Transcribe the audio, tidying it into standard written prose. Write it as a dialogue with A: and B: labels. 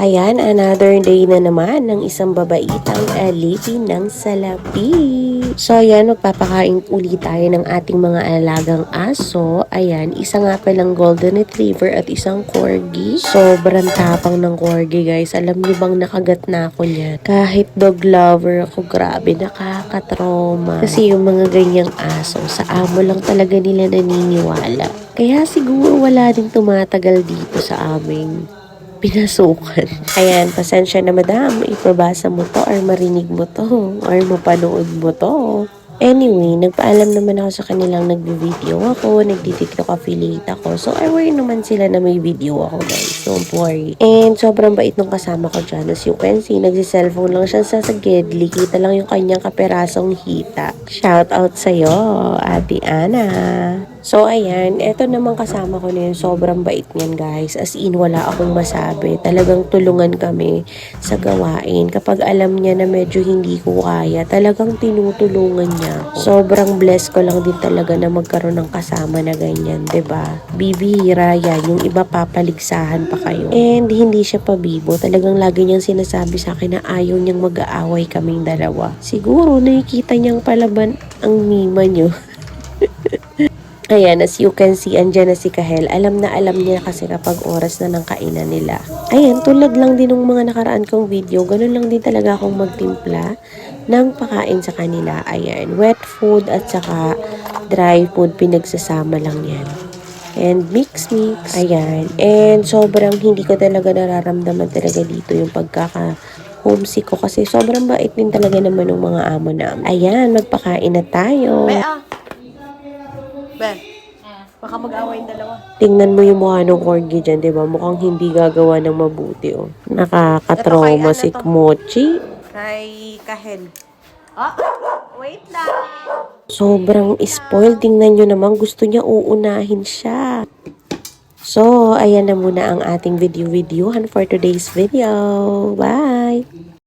A: Ayan, another day na naman ng isang babaitang alipin ng salapi. So, ayan, magpapakain ulit tayo ng ating mga alagang aso. Ayan, isa nga palang golden retriever at isang corgi. Sobrang tapang ng corgi, guys. Alam niyo bang nakagat na ako niyan? Kahit dog lover ako, grabe, nakakatroma. Kasi yung mga ganyang aso, sa amo lang talaga nila naniniwala. Kaya siguro wala din tumatagal dito sa aming pinasukan. Ayan, pasensya na madam, ipabasa mo to or marinig mo to or mapanood mo to. Anyway, nagpaalam naman ako sa kanilang nagbi-video ako, nagdi-TikTok affiliate ako. So, aware naman sila na may video ako, guys. Don't worry. And sobrang bait nung kasama ko dyan. As you can see, nagsi-cellphone lang siya sa Gedli. Kita lang yung kanyang kaperasong hita. Shout out sa'yo, Ate Ana. So, ayan. Eto naman kasama ko na yun. Sobrang bait niyan, guys. As in, wala akong masabi. Talagang tulungan kami sa gawain. Kapag alam niya na medyo hindi ko kaya, talagang tinutulungan niya ako. Sobrang blessed ko lang din talaga na magkaroon ng kasama na ganyan, 'di ba? Bibihira yan. Yung iba papaligsahan pa kayo. And hindi siya pabibo. Talagang lagi niyang sinasabi sa akin na ayaw niyang mag-aaway kaming dalawa. Siguro, nakikita niyang palaban ang mima niyo. Ayan, as you can see, andyan na si Kahel. Alam na alam niya kasi kapag oras na ng kainan nila. Ayan, tulad lang din ng mga nakaraan kong video, ganun lang din talaga akong magtimpla ng pakain sa kanila. Ayan, wet food at saka dry food, pinagsasama lang yan. And mix. Ayan, and sobrang hindi ko talaga nararamdaman talaga dito yung homesick ko kasi sobrang bait din talaga naman ng mga amo namin. Ayan, magpakain na tayo.
B: Ben, baka mag-away yung dalawa.
A: Tingnan mo yung mukha ng corgi dyan, di ba? Mukhang hindi gagawa ng mabuti, oh. Nakakatrauma si Kmochi.
B: Kay Kahel. Ah, wait lang.
A: Sobrang spoiled. Tingnan nyo naman, gusto niya uunahin siya. So, ayan na muna ang ating video-videohan for today's video. Bye!